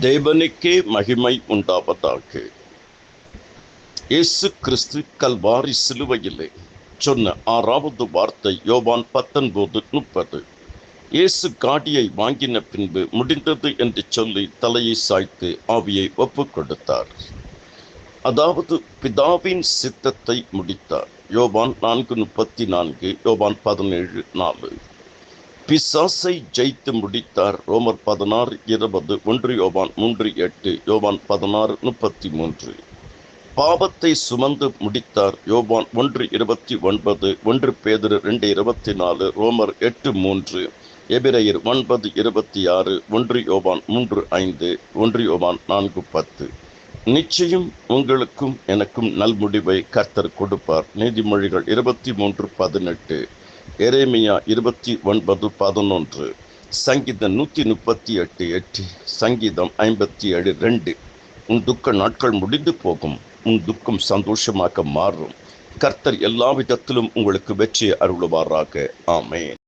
தேவனுக்கே மகிமை உண்டாவதாக. இயேசு கிறிஸ்து கல்வாரி சிலுவையிலே சொன்ன 6வது வார்த்தை யோவான் 19:30. இயேசு காடியை வாங்கின பின்பு முடிந்தது என்று சொல்லி தலையை சாய்த்து ஆவியை ஒப்புக் கொடுத்தார். அதாவது பிதாவின் சித்தத்தை முடித்தார். யோவான் 4:34, யோவான் 17:4. பிசாசை ஜெயித்து முடித்தார். ரோமர் 16:20, 1 யோவான் 3:8, யோவான் 16:33. பாவத்தை சுமந்து முடித்தார். யோவான் 1:29, 1 பேதுரு 2:24, ரோமர் 8:3, எபிரெயர் 9:26, 1 யோவான் 3:5, 1 யோவான் 4:10. நிச்சயம் உங்களுக்கும் எனக்கும் நல்முடிவை கர்த்தர் கொடுப்பார். நீதிமொழிகள் 23:18, எரேமியா 29:11, சங்கீதம் 138:8, சங்கீதம் 57:2. உன் துக்க நாட்கள் முடிந்து போகும், உன் துக்கம் சந்தோஷமாக மாறும். கர்த்தர் எல்லா விதத்திலும் உங்களுக்கு வெற்றி அருளுவாராக. ஆமென்.